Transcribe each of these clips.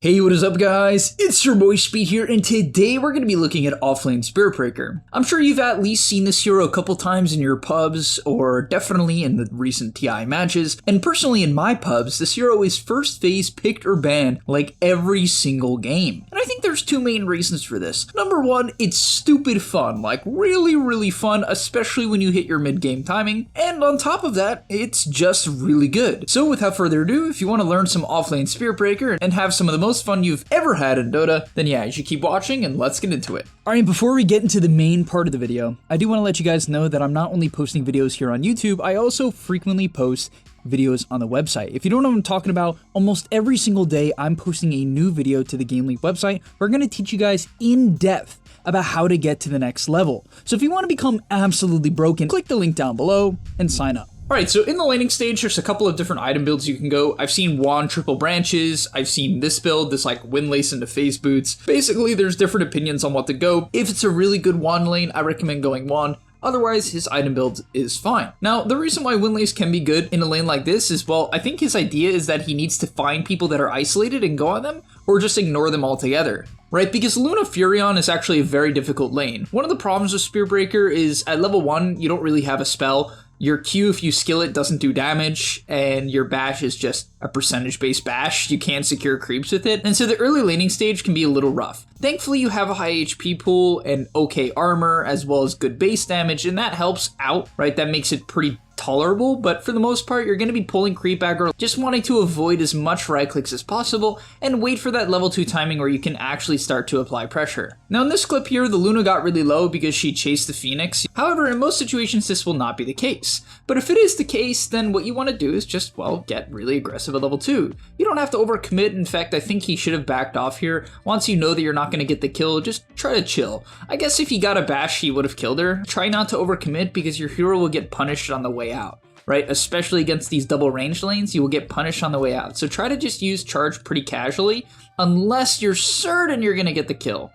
Hey, what is up guys? It's your boy Speed here, and today we're going to be looking at Offlane Spiritbreaker. I'm sure you've at least seen this hero a couple times in your pubs, or definitely in the recent TI matches, and personally in my pubs, this hero is first phase picked or banned like every single game. And I think there's two main reasons for this. Number one, it's stupid fun, like really fun, especially when you hit your mid-game timing, and on top of that, it's just really good. So without further ado, if you want to learn some Offlane Spiritbreaker and have some of the most fun you've ever had in Dota, then yeah, you should keep watching and let's get into it. Alright, before we get into the main part of the video, I do want to let you guys know that I'm not only posting videos here on YouTube, I also frequently post videos on the website. If you don't know what I'm talking about, almost every single day I'm posting a new video to the Game League website. We're going to teach you guys in depth about how to get to the next level. So if you want to become absolutely broken, click the link down below and sign up. Alright, so in the laning stage, there's a couple of different item builds you can go. I've seen wand triple branches, I've seen this build, this like windlace into phase boots. Basically, there's different opinions on what to go. If it's a really good wand lane, I recommend going wand. Otherwise, his item build is fine. Now, the reason why Windlace can be good in a lane like this is, well, I think his idea is that he needs to find people that are isolated and go on them, or just ignore them altogether. Right, because Luna Furion is actually a very difficult lane. One of the problems with Spiritbreaker is at level 1, you don't really have a spell. Your Q, if you skill it, doesn't do damage, and your bash is just a percentage-based bash. You can't secure creeps with it, and so the early laning stage can be a little rough. Thankfully, you have a high HP pool and okay armor, as well as good base damage, and that helps out, right? That makes it pretty tolerable, but for the most part, you're going to be pulling creep aggro, just wanting to avoid as much right clicks as possible, and wait for that level 2 timing where you can actually start to apply pressure. Now in this clip here, the Luna got really low because she chased the Phoenix. However, in most situations, this will not be the case. But if it is the case, then what you want to do is just, well, get really aggressive at level 2. You don't have to overcommit. In fact, I think he should have backed off here. Once you know that you're not going to get the kill, just try to chill. I guess if he got a bash, he would have killed her. Try not to overcommit because your hero will get punished on the way out. Right, especially against these double range lanes, you will get punished on the way out. So try to just use charge pretty casually, unless you're certain you're gonna get the kill.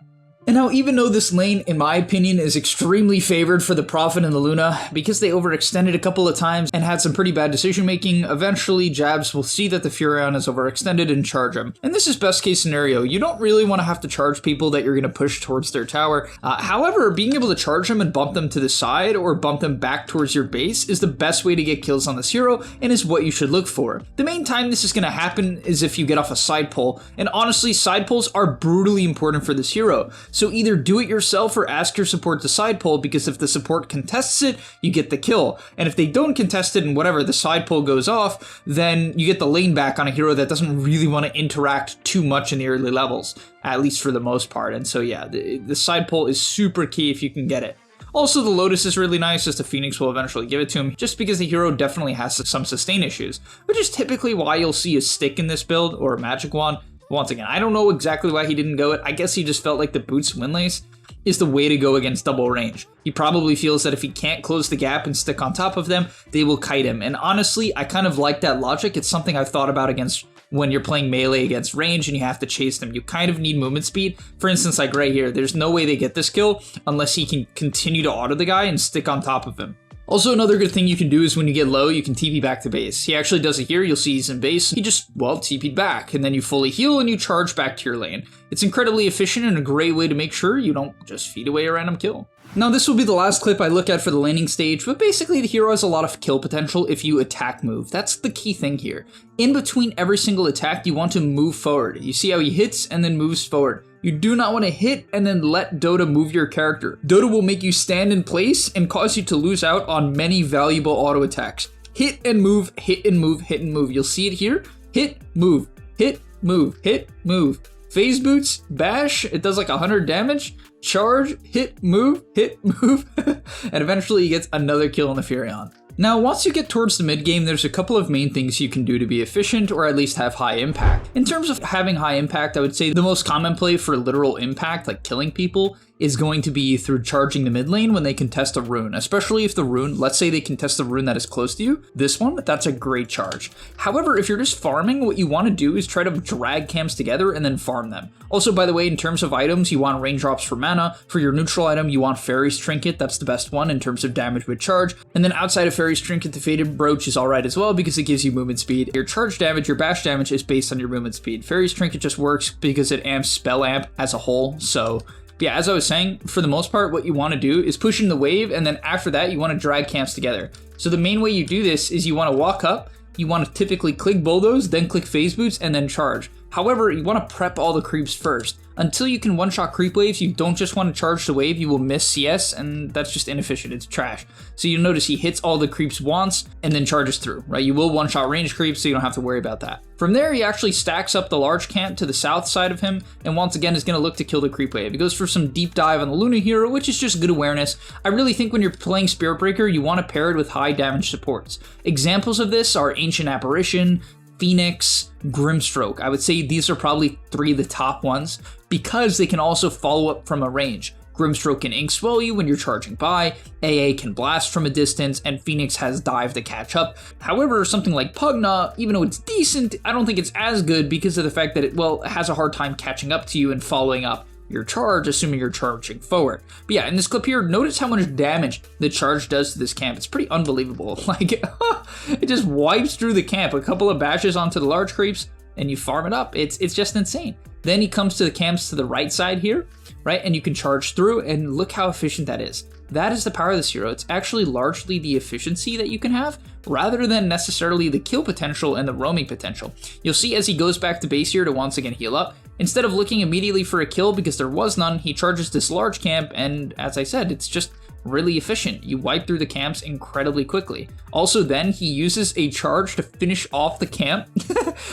And now, even though this lane, in my opinion, is extremely favored for the Prophet and the Luna, because they overextended a couple of times and had some pretty bad decision making, eventually Jabs will see that the Furion is overextended and charge him. And this is best case scenario. You don't really want to have to charge people that you're going to push towards their tower. However, being able to charge them and bump them to the side or bump them back towards your base is the best way to get kills on this hero and is what you should look for. The main time this is going to happen is if you get off a side pull, and honestly, side pulls are brutally important for this hero. So either do it yourself or ask your support to side pull, because if the support contests it, you get the kill. And if they don't contest it and whatever, the side pull goes off, then you get the lane back on a hero that doesn't really want to interact too much in the early levels, at least for the most part. And so yeah, the side pull is super key if you can get it. Also, the Lotus is really nice, as the Phoenix will eventually give it to him, just because the hero definitely has some sustain issues, which is typically why you'll see a stick in this build, or a magic wand. Once again, I don't know exactly why he didn't go it. I guess he just felt like the boots windlace is the way to go against double range. He probably feels that if he can't close the gap and stick on top of them, they will kite him. And honestly, I kind of like that logic. It's something I've thought about against when you're playing melee against range and you have to chase them. You kind of need movement speed. For instance, like right here, there's no way they get this kill unless he can continue to auto the guy and stick on top of him. Also, another good thing you can do is when you get low, you can TP back to base. He actually does it here. You'll see he's in base. He just, well, TP'd back, and then you fully heal and you charge back to your lane. It's incredibly efficient and a great way to make sure you don't just feed away a random kill. Now, this will be the last clip I look at for the laning stage, but basically the hero has a lot of kill potential if you attack move. That's the key thing here. In between every single attack, you want to move forward. You see how he hits and then moves forward. You do not want to hit and then let Dota move your character. Dota will make you stand in place and cause you to lose out on many valuable auto attacks. Hit and move, hit and move, hit and move. You'll see it here. Hit, move, hit, move, hit, move. Phase boots, bash, it does like 100 damage. Charge, hit, move, and eventually he gets another kill on the Furion. Now, once you get towards the mid game, there's a couple of main things you can do to be efficient or at least have high impact. In terms of having high impact, I would say the most common play for literal impact, like killing people, is going to be through charging the mid lane when they contest a rune, especially if the rune, let's say they contest a rune that is close to you, this one, that's a great charge. However, if you're just farming, what you want to do is try to drag camps together and then farm them. Also, by the way, in terms of items, you want raindrops for mana. For your neutral item, you want Fairy's Trinket, that's the best one in terms of damage with charge. And then outside of Fairy's Fairy's Trinket, the Faded Brooch is alright as well because it gives you movement speed. Your charge damage, your bash damage is based on your movement speed. Fairy's Trinket just works because it amps spell amp as a whole, so yeah, as I was saying, for the most part, what you want to do is push in the wave, and then after that, you want to drag camps together. So the main way you do this is you want to walk up, you want to typically click Bulldoze, then click Phase Boots, and then charge. However, you want to prep all the creeps first. Until you can one-shot creep waves, you don't just want to charge the wave, you will miss CS, and that's just inefficient, it's trash. So you'll notice he hits all the creeps once, and then charges through, right? You will one-shot range creeps, so you don't have to worry about that. From there, he actually stacks up the large camp to the south side of him, and once again is going to look to kill the creep wave. He goes for some deep dive on the Luna hero, which is just good awareness. I really think when you're playing Spirit Breaker, you want to pair it with high damage supports. Examples of this are Ancient Apparition, Phoenix, Grimstroke. I would say these are probably 3 of the top ones because they can also follow up from a range. Grimstroke can ink swell you when you're charging by, AA can blast from a distance, and Phoenix has dive to catch up. However, something like Pugna, even though it's decent, I don't think it's as good because of the fact that it has a hard time catching up to you and following up your charge, assuming you're charging forward. But yeah, in this clip here, notice how much damage the charge does to this camp. It's pretty unbelievable. Like, it just wipes through the camp. A couple of bashes onto the large creeps, and you farm it up. It's just insane. Then he comes to the camps to the right side here, right? And you can charge through, and look how efficient that is. That is the power of this hero. It's actually largely the efficiency that you can have, rather than necessarily the kill potential and the roaming potential. You'll see as he goes back to base here to once again heal up, instead of looking immediately for a kill because there was none, he charges this large camp, and as I said, it's just really efficient. You wipe through the camps incredibly quickly. Also then, he uses a charge to finish off the camp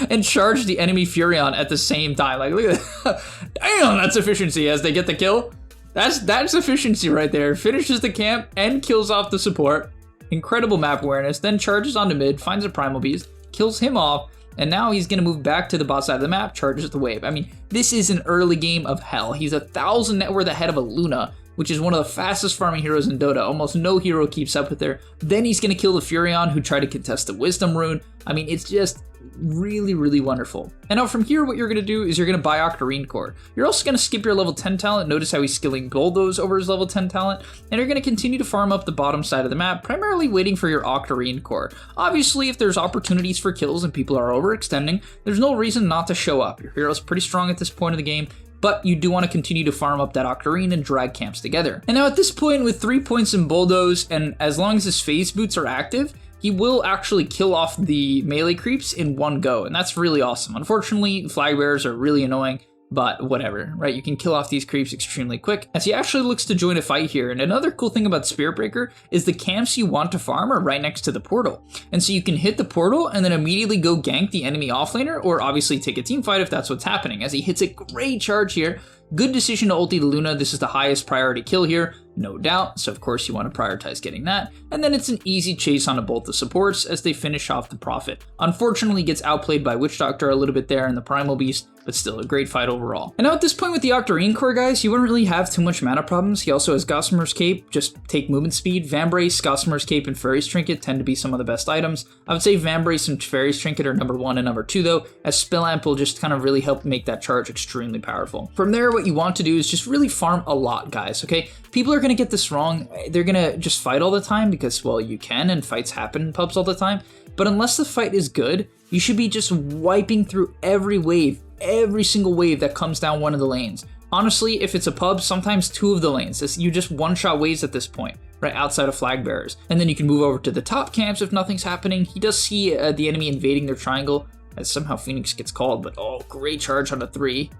and charge the enemy Furion at the same time. Like, look at that. Damn, that's efficiency as they get the kill. That's efficiency right there. Finishes the camp and kills off the support. Incredible map awareness, then charges onto mid, finds a Primal Beast, kills him off, and now he's going to move back to the bot side of the map, charges the wave. I mean, this is an early game of hell. He's 1,000 net worth ahead of a Luna, which is one of the fastest farming heroes in Dota. Almost no hero keeps up with her. Then he's going to kill the Furion, who tried to contest the Wisdom Rune. I mean, it's just really, really wonderful. And now from here, what you're going to do is you're going to buy Octarine Core. You're also going to skip your level 10 talent. Notice how he's skilling Bulldoze over his level 10 talent. And you're going to continue to farm up the bottom side of the map, primarily waiting for your Octarine Core. Obviously, if there's opportunities for kills and people are overextending, there's no reason not to show up. Your hero's pretty strong at this point of the game, but you do want to continue to farm up that Octarine and drag camps together. And now at this point, with 3 points in Bulldoze, and as long as his phase boots are active, he will actually kill off the melee creeps in one go, and that's really awesome. Unfortunately, flag bearers are really annoying, but whatever, right? You can kill off these creeps extremely quick as he actually looks to join a fight here. And another cool thing about Spirit Breaker is the camps you want to farm are right next to the portal. And so you can hit the portal and then immediately go gank the enemy offlaner, or obviously take a team fight if that's what's happening, as he hits a great charge here. Good decision to ulti the Luna. This is the highest priority kill here, no doubt, so of course you want to prioritize getting that. And then it's an easy chase onto both the supports as they finish off the Prophet. Unfortunately gets outplayed by Witch Doctor a little bit there and the Primal Beast, but still a great fight overall. And now at this point with the Octarine Core, guys, you wouldn't really have too much mana problems. He also has Gossamer's Cape, just take movement speed. Vambrace, Gossamer's Cape, and Fairy's Trinket tend to be some of the best items. I would say Vambrace and Fairy's Trinket are number 1 and number 2 though, as Spell Amp will just kind of really help make that charge extremely powerful. From there, what you want to do is just really farm a lot, guys, okay? People are going to get this wrong. They're going to just fight all the time because, well, you can, and fights happen in pubs all the time. But unless the fight is good, you should be just wiping through every wave, every single wave that comes down one of the lanes. Honestly, if it's a pub, sometimes 2 of the lanes. You just one-shot waves at this point, right outside of flag bearers. And then you can move over to the top camps if nothing's happening. He does see the enemy invading their triangle, as somehow Phoenix gets called, but oh, great charge on a 3.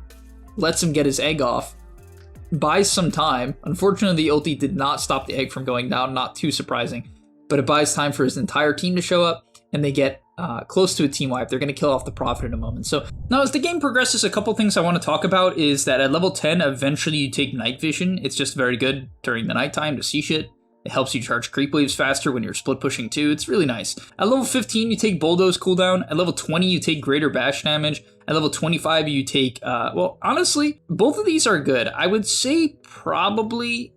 Lets him get his egg off. Buys some time. Unfortunately, the ulti did not stop the egg from going down, not too surprising. But it buys time for his entire team to show up, and they get close to a team wipe. They're going to kill off the Prophet in a moment. So now as the game progresses, a couple things I want to talk about is that at level 10, eventually you take night vision. It's just very good during the nighttime to see shit. It helps you charge creep waves faster when you're split pushing too. It's really nice. At level 15, you take Bulldoze cooldown. At level 20, you take greater bash damage. At level 25, you take, well, honestly, both of these are good. I would say probably,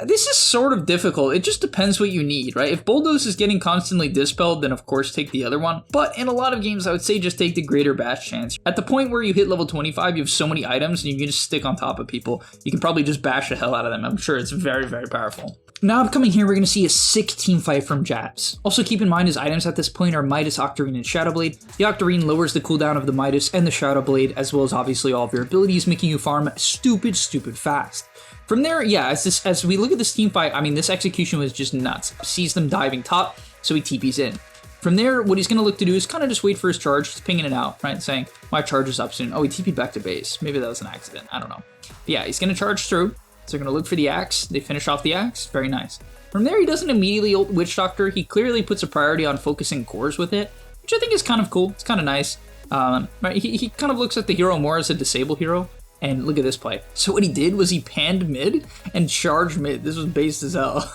this is sort of difficult. It just depends what you need, right? If Bulldoze is getting constantly dispelled, then of course take the other one. But in a lot of games, I would say just take the greater bash chance. At the point where you hit level 25, you have so many items and you can just stick on top of people. You can probably just bash the hell out of them. I'm sure it's very, very powerful. Now upcoming here, we're going to see a sick team fight from Jabs. Also keep in mind his items at this point are Midas, Octarine, and Shadow Blade. The Octarine lowers the cooldown of the Midas and the Shadow Blade, as well as obviously all of your abilities, making you farm stupid fast. From there, yeah, as we look at this team fight, I mean, this execution was just nuts. Sees them diving top, so he TPs in. From there, what he's going to look to do is kind of just wait for his charge. He's pinging it out, right? Saying, my charge is up soon. Oh, he TP'd back to base. Maybe that was an accident. I don't know. But yeah, he's going to charge through. So they're going to look for the axe. They finish off the axe. Very nice. From there, he doesn't immediately ult Witch Doctor. He clearly puts a priority on focusing cores with it, which I think is kind of cool. It's kind of nice. Right? He kind of looks at the hero more as a disable hero. And look at this play. So what he did was he panned mid and charged mid. This was based as hell.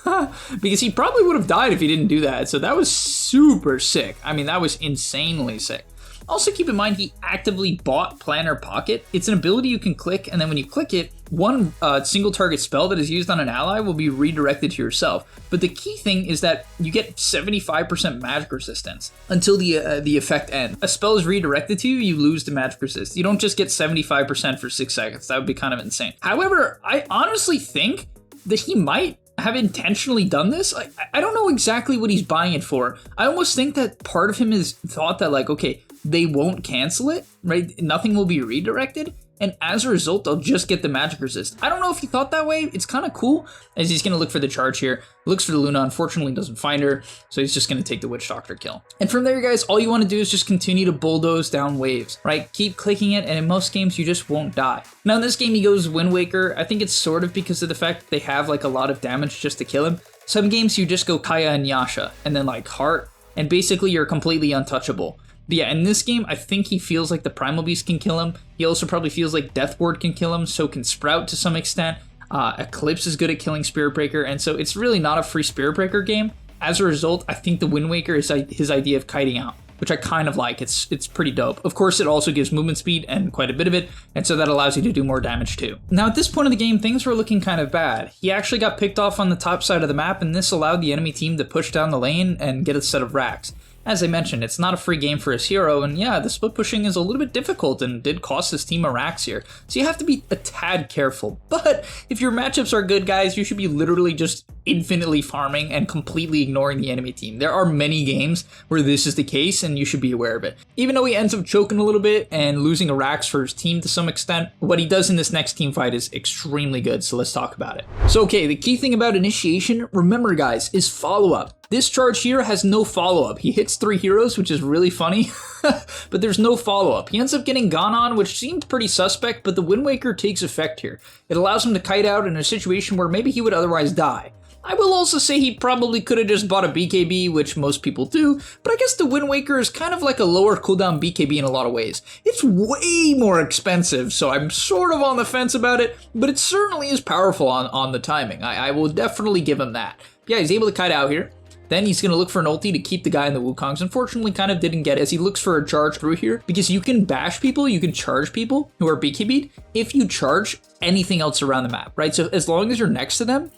Because he probably would have died if he didn't do that. So that was super sick. I mean, that was insanely sick. Also keep in mind, he actively bought Planner Pocket. It's an ability you can click, and then when you click it, one single target spell that is used on an ally will be redirected to yourself. But the key thing is that you get 75% magic resistance until the effect ends. A spell is redirected to you, you lose the magic resist. You don't just get 75% for 6 seconds. That would be kind of insane. However, I honestly think that he might have intentionally done this. I don't know exactly what he's buying it for. I almost think that part of him is thought that like, okay, they won't cancel it, right? Nothing will be redirected, and as a result, they'll just get the magic resist. I don't know if he thought that way. It's kind of cool, as he's going to look for the charge here. Looks for the Luna, unfortunately doesn't find her, so he's just going to take the Witch Doctor kill. And from there, guys, all you want to do is just continue to bulldoze down waves, right? Keep clicking it, and in most games, you just won't die. Now, in this game, he goes Wind Waker. I think it's sort of because of the fact that they have like a lot of damage just to kill him. Some games, you just go Kaya and Yasha, and then like Heart, and basically you're completely untouchable. But yeah, in this game, I think he feels like the Primal Beast can kill him. He also probably feels like Death Ward can kill him, so can Sprout to some extent. Eclipse is good at killing Spirit Breaker, and so it's really not a free Spirit Breaker game. As a result, I think the Wind Waker is his idea of kiting out, which I kind of like. It's pretty dope. Of course, it also gives movement speed and quite a bit of it, and so that allows you to do more damage too. Now, at this point of the game, things were looking kind of bad. He actually got picked off on the top side of the map, and this allowed the enemy team to push down the lane and get a set of racks. As I mentioned, it's not a free game for his hero, and yeah, the split pushing is a little bit difficult and did cost his team a racks here, so you have to be a tad careful. But if your matchups are good, guys, you should be literally just infinitely farming and completely ignoring the enemy team. There are many games where this is the case, and you should be aware of it. Even though he ends up choking a little bit and losing a racks for his team to some extent, what he does in this next team fight is extremely good, so let's talk about it. So okay, the key thing about initiation, remember guys, is follow-up. This charge here has no follow-up. He hits 3 heroes, which is really funny, but there's no follow-up. He ends up getting gone on, which seemed pretty suspect, but the Wind Waker takes effect here. It allows him to kite out in a situation where maybe he would otherwise die. I will also say he probably could have just bought a BKB, which most people do, but I guess the Wind Waker is kind of like a lower cooldown BKB in a lot of ways. It's way more expensive, so I'm sort of on the fence about it, but it certainly is powerful on the timing. I will definitely give him that. Yeah, he's able to kite out here. Then he's going to look for an ulti to keep the guy in the Wukongs. Unfortunately, kind of didn't get it as he looks for a charge through here, because you can bash people, you can charge people who are BKB'd if you charge anything else around the map, right? So as long as you're next to them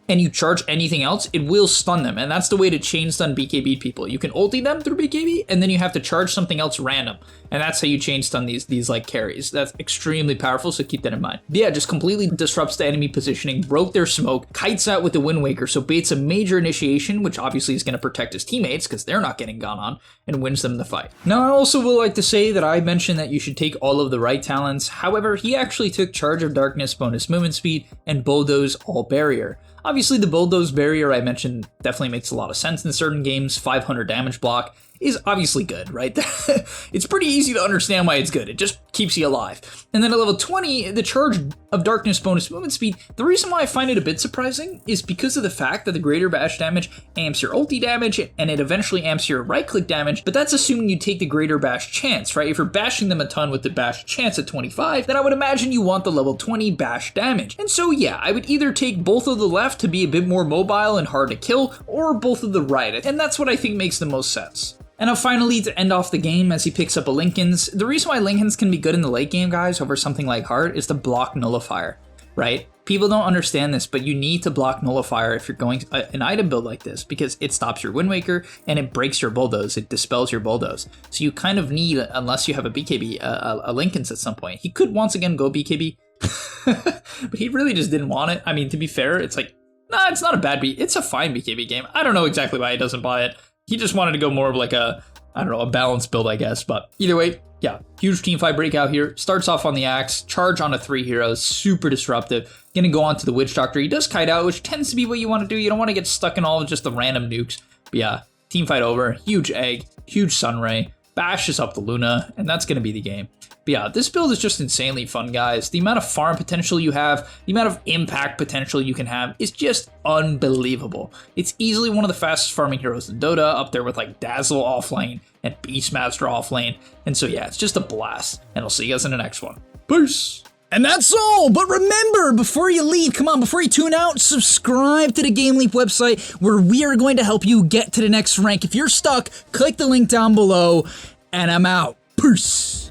and you charge anything else, it will stun them. And that's the way to chain stun BKB people. You can ulti them through BKB, and then you have to charge something else random. And that's how you chain stun these like carries. That's extremely powerful, so keep that in mind. But yeah, just completely disrupts the enemy positioning, broke their smoke, kites out with the Wind Waker, so baits a major initiation, which obviously is going to protect his teammates because they're not getting gone on, and wins them the fight. Now, I also will like to say that I mentioned that you should take all of the right talents. However, he actually took Charge of Darkness, bonus movement speed, and Bulldoze all barrier. Obviously, the Bulldoze barrier I mentioned definitely makes a lot of sense in certain games. 500 damage block is obviously good, right? It's pretty easy to understand why it's good. It just keeps you alive. And then at level 20, the Charge of Darkness bonus movement speed, the reason why I find it a bit surprising is because of the fact that the greater bash damage amps your ulti damage, and it eventually amps your right-click damage, but that's assuming you take the greater bash chance, right? If you're bashing them a ton with the bash chance at 25, then I would imagine you want the level 20 bash damage. And so yeah, I would either take both of the left to be a bit more mobile and hard to kill, or both of the right, and that's what I think makes the most sense. And now finally, to end off the game, as he picks up a Linken's, the reason why Linken's can be good in the late game, guys, over something like Heart, is to block Nullifier, right? People don't understand this, but you need to block Nullifier if you're going an item build like this, because it stops your Wind Waker and it breaks your Bulldoze, it dispels your Bulldoze. So you kind of need, unless you have a BKB, a Linken's at some point. He could once again go BKB, but he really just didn't want it. I mean, to be fair, it's like, Nah, it's not a bad beat. It's a fine BKB game. I don't know exactly why he doesn't buy it. He just wanted to go more of like a, I don't know, a balanced build, I guess. But either way, yeah, huge teamfight breakout here. Starts off on the Axe, charge on a 3 heroes, super disruptive. Gonna go on to the Witch Doctor. He does kite out, which tends to be what you want to do. You don't want to get stuck in all of just the random nukes. But yeah, teamfight over, huge egg, huge Sunray, bashes up the Luna, and that's gonna be the game. But yeah, this build is just insanely fun, guys. The amount of farm potential you have, the amount of impact potential you can have is just unbelievable. It's easily one of the fastest farming heroes in Dota, up there with like Dazzle offlane and Beastmaster offlane. And so yeah, it's just a blast. And I'll see you guys in the next one. Peace! And that's all, but remember, before you leave, come on, before you tune out, subscribe to the Game Leap website where we are going to help you get to the next rank. If you're stuck, click the link down below, and I'm out. Peace!